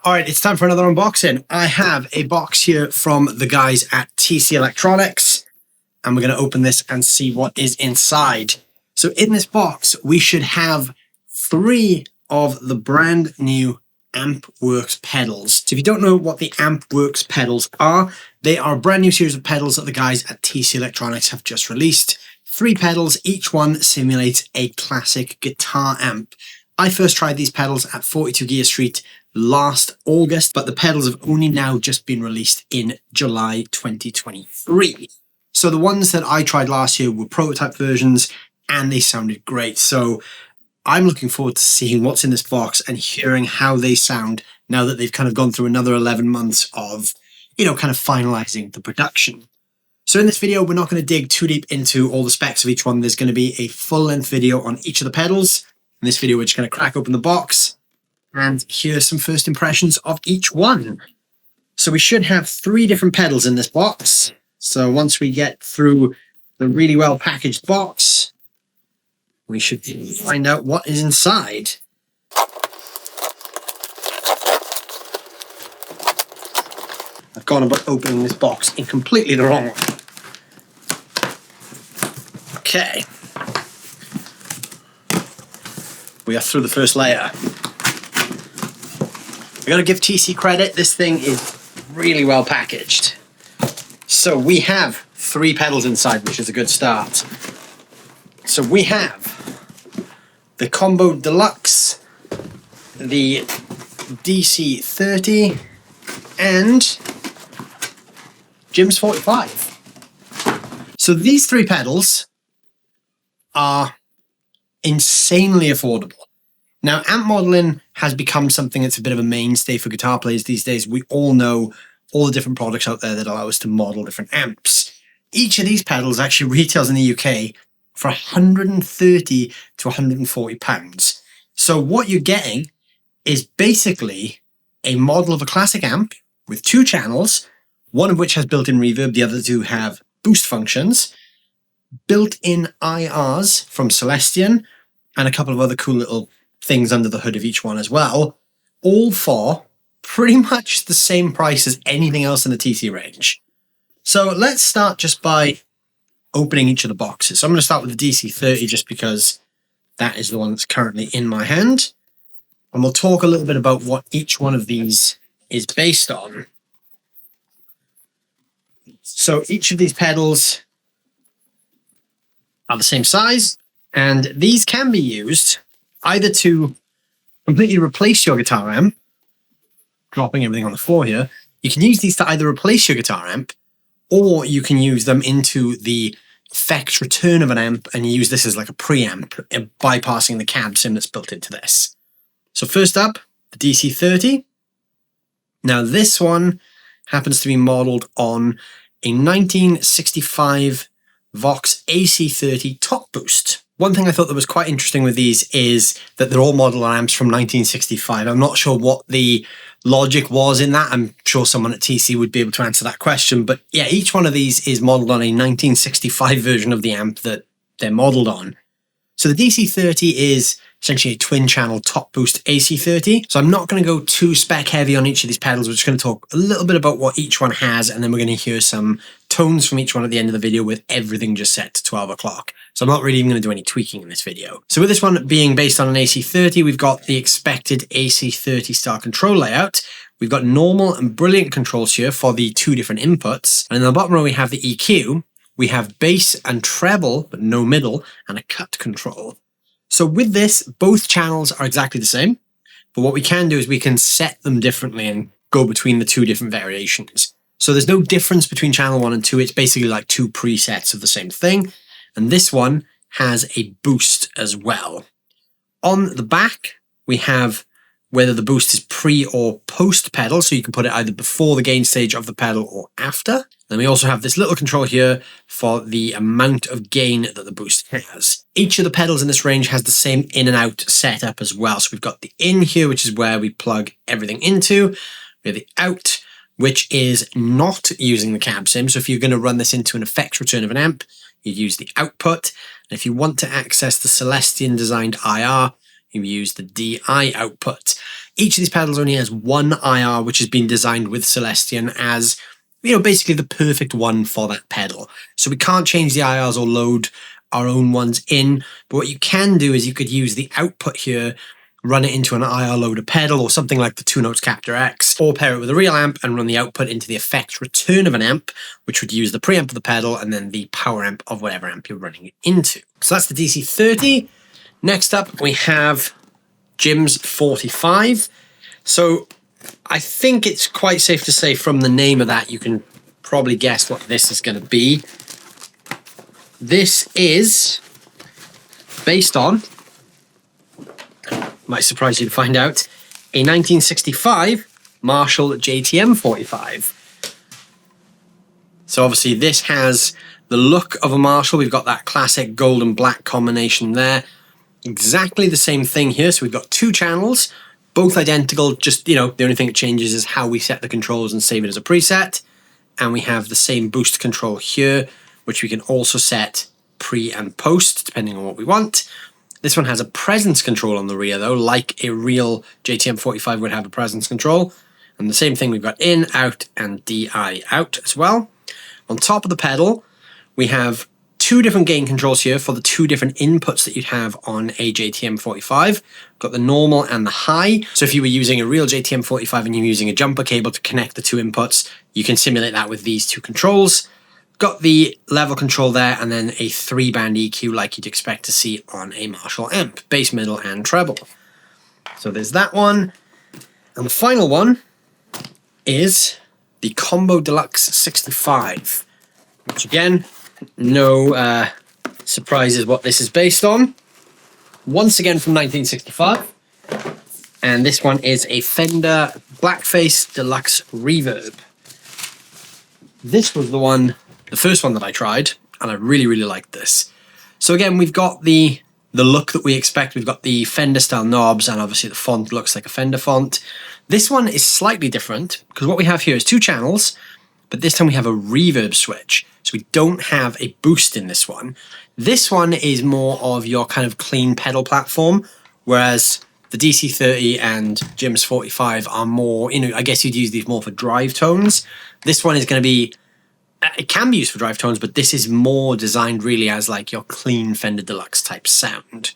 All right, it's time for another unboxing. I have a box here from the guys at TC Electronics, and we're going to open this and see what is inside. So in this box, we should have 3 of the brand new Ampworx pedals. So if you don't know what the Ampworx pedals are, they are a brand new series of pedals that the guys at TC Electronics have just released. 3 pedals, each one simulates a classic guitar amp. I first tried these pedals at 42 Gear Street last August, but the pedals have only now just been released in July 2023. So the ones that I tried last year were prototype versions and they sounded great. So I'm looking forward to seeing what's in this box and hearing how they sound now that they've kind of gone through another 11 months of, kind of finalizing the production. So in this video, we're not going to dig too deep into all the specs of each one. There's going to be a full-length video on each of the pedals. In this video, we're just going to crack open the box and hear some first impressions of each one. So we should have 3 different pedals in this box. So once we get through the really well packaged box, we should find out what is inside. I've gone about opening this box in completely the wrong way. Okay. We are through the first layer. I gotta give TC credit, this thing is really well packaged. So we have 3 pedals inside, which is a good start. So we have the Combo Deluxe, the DC30, and Jim's 45. So these 3 pedals are insanely affordable. Now, amp modeling has become something that's a bit of a mainstay for guitar players these days. We all know all the different products out there that allow us to model different amps. Each of these pedals actually retails in the UK for £130 to £140. So what you're getting is basically a model of a classic amp with 2 channels, one of which has built-in reverb, the other 2 have boost functions, built-in IRs from Celestion, and a couple of other cool little things under the hood of each one as well, all for pretty much the same price as anything else in the TC range. So let's start just by opening each of the boxes. So I'm going to start with the DC30 just because that is the one that's currently in my hand. And we'll talk a little bit about what each one of these is based on. So each of these pedals are the same size, and these can be used either to completely replace your guitar amp, dropping everything on the floor here. You can use these to either replace your guitar amp, or you can use them into the effect return of an amp and use this as like a preamp, bypassing the cab sim that's built into this. So first up, the DC30. Now this one happens to be modeled on a 1965 Vox AC30 Top Boost. One thing I thought that was quite interesting with these is that they're all model amps from 1965. I'm not sure what the logic was in that. I'm sure someone at TC would be able to answer that question. But yeah, each one of these is modeled on a 1965 version of the amp that they're modeled on. So the DC30 is essentially a twin channel top boost AC30. So I'm not going to go too spec heavy on each of these pedals. We're just going to talk a little bit about what each one has, and then we're going to hear some tones from each one at the end of the video with everything just set to 12 o'clock. So I'm not really even going to do any tweaking in this video. So with this one being based on an AC30, we've got the expected AC30 style control layout. We've got normal and brilliant controls here for the 2 different inputs. And in the bottom row, we have the EQ. We have bass and treble, but no middle, and a cut control. So with this, both channels are exactly the same, but what we can do is we can set them differently and go between the 2 different variations. So there's no difference between channel 1 and 2. It's basically like 2 presets of the same thing. And this one has a boost as well. On the back, we have whether the boost is pre or post pedal. So you can put it either before the gain stage of the pedal or after. Then we also have this little control here for the amount of gain that the boost has. Each of the pedals in this range has the same in and out setup as well. So we've got the in here, which is where we plug everything into. We have the out, which is not using the cab sim. So if you're going to run this into an effects return of an amp, you use the output. And if you want to access the Celestion designed IR, you use the DI output. Each of these pedals only has one IR, which has been designed with Celestion as, you know, basically the perfect one for that pedal. So we can't change the IRs or load our own ones in, but what you can do is you could use the output here, run it into an IR loader pedal or something like the Two Notes Captor X, or pair it with a real amp and run the output into the effects return of an amp, which would use the preamp of the pedal and then the power amp of whatever amp you're running it into. So that's the DC30. Next up, we have Jim's 45. So I think it's quite safe to say from the name of that, you can probably guess what this is going to be. This is based on, might surprise you to find out, a 1965 Marshall JTM45. So obviously this has the look of a Marshall. We've got that classic gold and black combination there. Exactly the same thing here. So we've got two channels, both identical. Just, you know, the only thing that changes is how we set the controls and save it as a preset. And we have the same boost control here, which we can also set pre and post, depending on what we want. This one has a presence control on the rear, though, like a real JTM45 would have a presence control. And the same thing, we've got in, out, and DI out as well. On top of the pedal, we have two different gain controls here for the two different inputs that you'd have on a JTM45. We've got the normal and the high. So if you were using a real JTM45 and you're using a jumper cable to connect the two inputs, you can simulate that with these two controls. Got the level control there, and then a 3-band EQ like you'd expect to see on a Marshall amp, bass, middle, and treble. So there's that one. And the final one is the Combo Deluxe 65, which again, no surprises what this is based on. Once again from 1965. And this one is a Fender Blackface Deluxe Reverb. This was the first one that I tried, and I really, really liked this. So again, we've got the look that we expect. We've got the Fender style knobs, and obviously the font looks like a Fender font. This one is slightly different because what we have here is two channels, but this time we have a reverb switch. So we don't have a boost in this one. This one is more of your kind of clean pedal platform, whereas the DC30 and Jim's 45 are more, you know, I guess you'd use these more for drive tones. This one is going to be, it can be used for drive tones, but this is more designed really as like your clean Fender Deluxe type sound.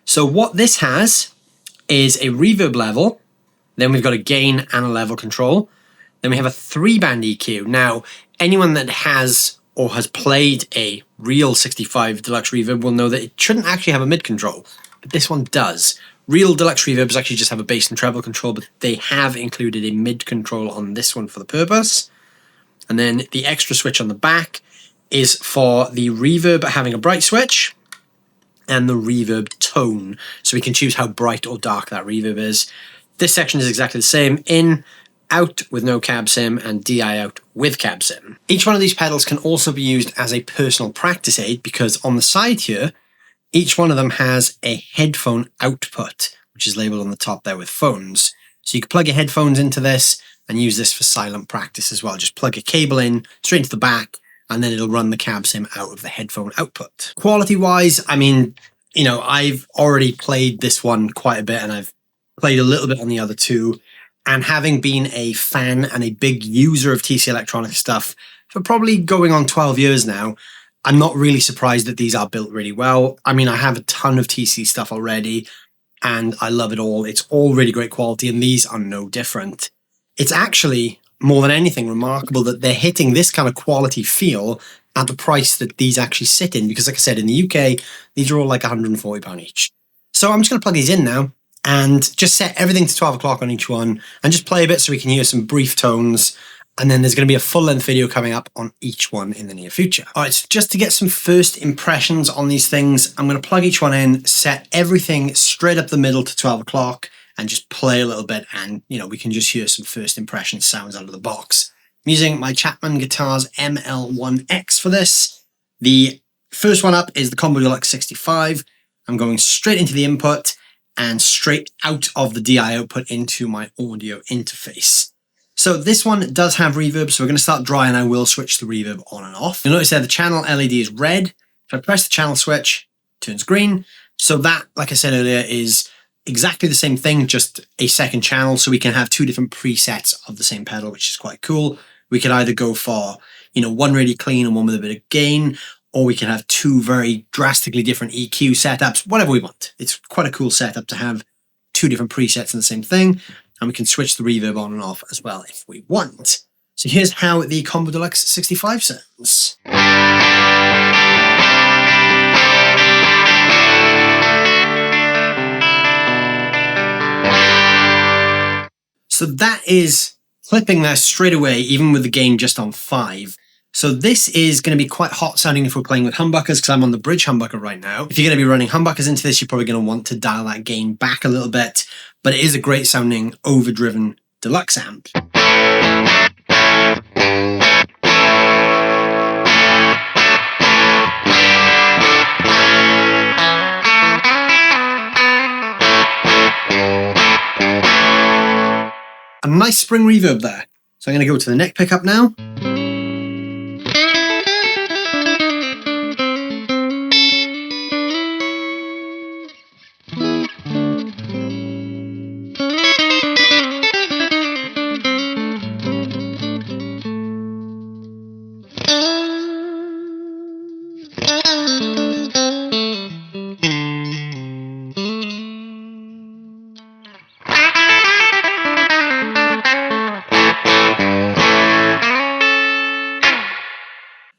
So what this has is a reverb level, then we've got a gain and a level control, then we have a 3-band EQ. Now, anyone that has or has played a real 65 Deluxe Reverb will know that it shouldn't actually have a mid control, but this one does. Real Deluxe Reverbs actually just have a bass and treble control, but they have included a mid control on this one for the purpose. And then the extra switch on the back is for the reverb having a bright switch and the reverb tone. So we can choose how bright or dark that reverb is. This section is exactly the same. In, out with no cab sim, and DI out with cab sim. Each one of these pedals can also be used as a personal practice aid because on the side here, each one of them has a headphone output, which is labeled on the top there with phones. So you can plug your headphones into this and use this for silent practice as well. Just plug a cable in straight into the back, and then it'll run the cab sim out of the headphone output. Quality wise, I mean, you know, I've already played this one quite a bit, and I've played a little bit on the other two. And having been a fan and a big user of TC Electronic stuff for probably going on 12 years now, I'm not really surprised that these are built really well. I mean, I have a ton of TC stuff already, and I love it all. It's all really great quality, and these are no different. It's actually, more than anything, remarkable that they're hitting this kind of quality feel at the price that these actually sit in, because like I said, in the UK, these are all like £140 each. So I'm just going to plug these in now and just set everything to 12 o'clock on each one and just play a bit so we can hear some brief tones. And then there's going to be a full-length video coming up on each one in the near future. All right, so just to get some first impressions on these things, I'm going to plug each one in, set everything straight up the middle to 12 o'clock, and just play a little bit, and you know, we can just hear some first impression sounds out of the box. I'm using my Chapman Guitars ML1X for this. The first one up is the Combo Deluxe 65. I'm going straight into the input and straight out of the DI output into my audio interface. So this one does have reverb, so we're going to start dry, and I will switch the reverb on and off. You'll notice there the channel LED is red. If I press the channel switch, it turns green. So that, like I said earlier, is exactly the same thing, just a second channel, so we can have two different presets of the same pedal, which is quite cool. We could either go for, you know, one really clean and one with a bit of gain, or we can have two very drastically different EQ setups, whatever we want. It's quite a cool setup to have two different presets in the same thing, and we can switch the reverb on and off as well if we want. So here's how the Combo Deluxe 65 sounds. So that is clipping there straight away, even with the gain just on 5. So this is going to be quite hot sounding if we're playing with humbuckers, because I'm on the bridge humbucker right now. If you're going to be running humbuckers into this, you're probably going to want to dial that gain back a little bit, but it is a great sounding overdriven deluxe amp. A nice spring reverb there. So I'm going to go to the neck pickup now.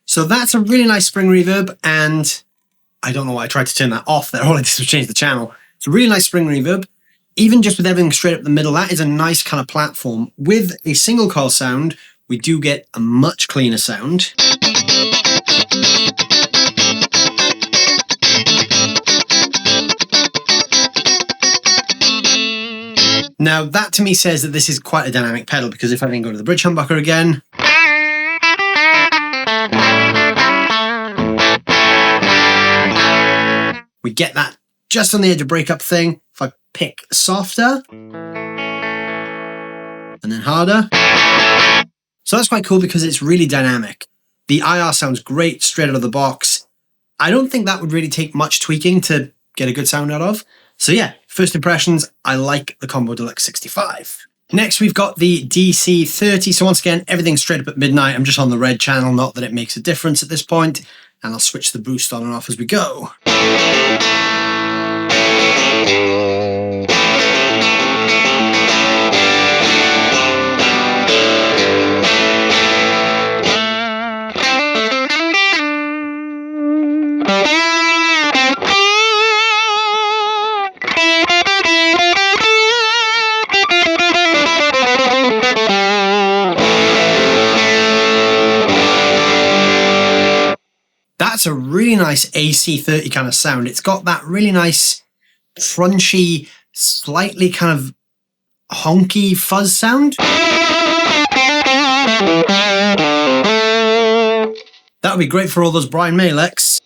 So that's a really nice spring reverb, and I don't know why I tried to turn that off there. All I did was change the channel. It's a really nice spring reverb. Even just with everything straight up the middle, that is a nice kind of platform. With a single coil sound, we do get a much cleaner sound. Now that to me says that this is quite a dynamic pedal, because if I then go to the bridge humbucker again, we get that just on the edge of breakup thing. If I pick softer and then harder. So that's quite cool because it's really dynamic. The IR sounds great straight out of the box. I don't think that would really take much tweaking to get a good sound out of. So yeah, first impressions, I like the Combo Deluxe 65. Next, we've got the DC30. So once again, everything's straight up at midnight. I'm just on the red channel, not that it makes a difference at this point. And I'll switch the boost on and off as we go. That's a really nice AC30 kind of sound. It's got that really nice, crunchy, slightly kind of honky fuzz sound. That would be great for all those Brian May licks.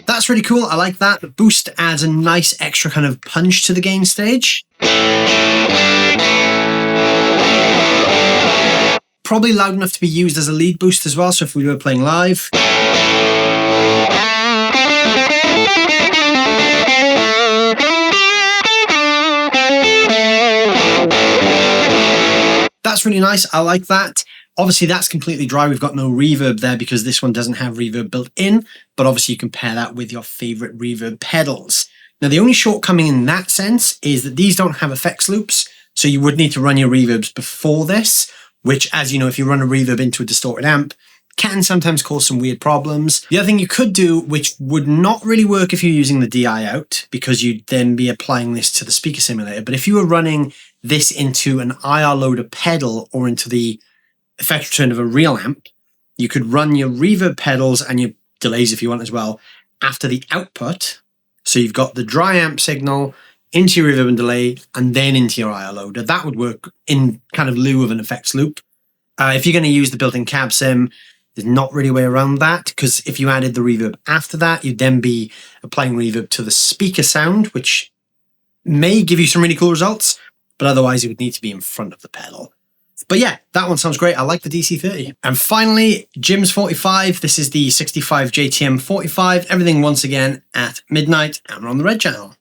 That's really cool. I like that. The boost adds a nice extra kind of punch to the gain stage. Probably loud enough to be used as a lead boost as well, so if we were playing live. That's really nice. I like that. Obviously, that's completely dry. We've got no reverb there because this one doesn't have reverb built in, but obviously you can pair that with your favorite reverb pedals. Now, the only shortcoming in that sense is that these don't have effects loops, so you would need to run your reverbs before this, which, as you know, if you run a reverb into a distorted amp, can sometimes cause some weird problems. The other thing you could do, which would not really work if you're using the DI out, because you'd then be applying this to the speaker simulator, but if you were running this into an IR loader pedal or into the effect return of a real amp, you could run your reverb pedals and your delays if you want as well after the output. So you've got the dry amp signal into your reverb and delay and then into your IR loader. That would work in kind of lieu of an effects loop. If you're going to use the built-in cab sim, there's not really a way around that, because if you added the reverb after that, you'd then be applying reverb to the speaker sound, which may give you some really cool results, but otherwise it would need to be in front of the pedal. But yeah, that one sounds great. I like the DC30. And finally, Jim's 45. This is the 65 JTM45. Everything once again at midnight, and we're on the red channel.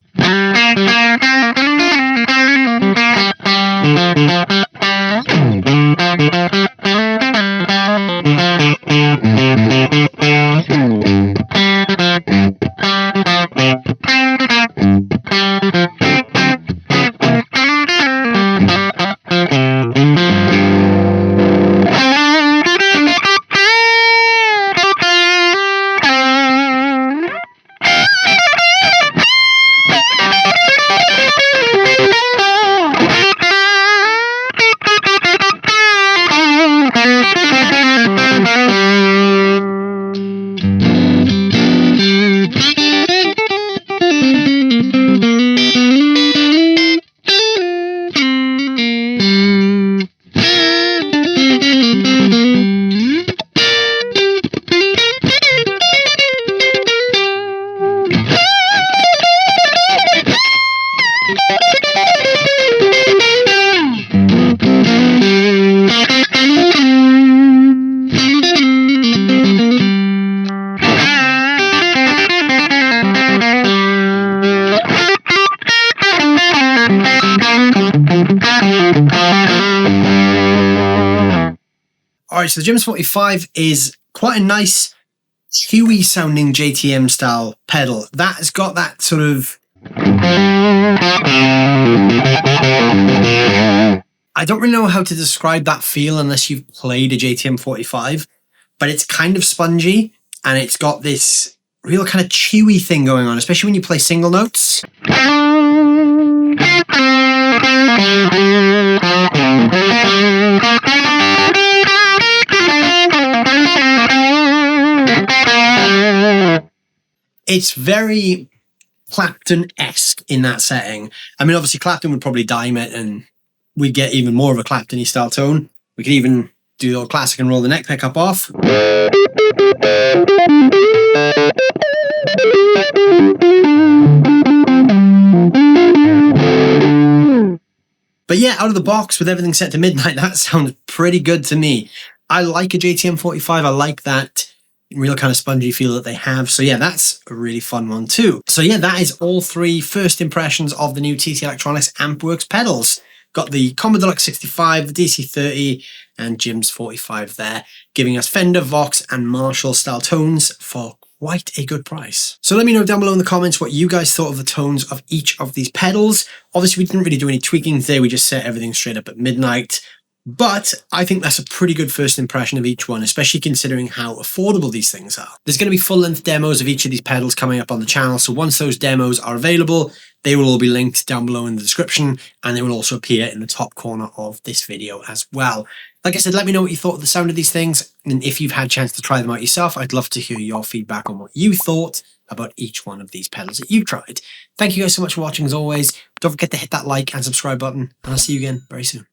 Alright, so the Jim's 45 is quite a nice, chewy sounding JTM style pedal. That has got that sort of... I don't really know how to describe that feel unless you've played a JTM 45, but it's kind of spongy and it's got this real kind of chewy thing going on, especially when you play single notes. It's very Clapton-esque in that setting. I mean, obviously Clapton would probably dime it and we'd get even more of a Clapton-y style tone. We could even do the old classic and roll the neck pickup off. But yeah, out of the box with everything set to midnight, that sounds pretty good to me. I like a JTM 45. I like that real kind of spongy feel that they have. So yeah, that's a really fun one too. So yeah, that is all three first impressions of the new TC Electronics Ampworx pedals. Got the Combo Deluxe 65, the DC30, and Jim's 45 there, giving us Fender, Vox, and Marshall style tones for quite a good price. So let me know down below in the comments what you guys thought of the tones of each of these pedals. Obviously, we didn't really do any tweaking today. We just set everything straight up at midnight. But I think that's a pretty good first impression of each one, especially considering how affordable these things are. There's going to be full-length demos of each of these pedals coming up on the channel, so once those demos are available, they will all be linked down below in the description, and they will also appear in the top corner of this video as well. Like I said, let me know what you thought of the sound of these things, and if you've had a chance to try them out yourself, I'd love to hear your feedback on what you thought about each one of these pedals that you've tried. Thank you guys so much for watching as always. Don't forget to hit that like and subscribe button, and I'll see you again very soon.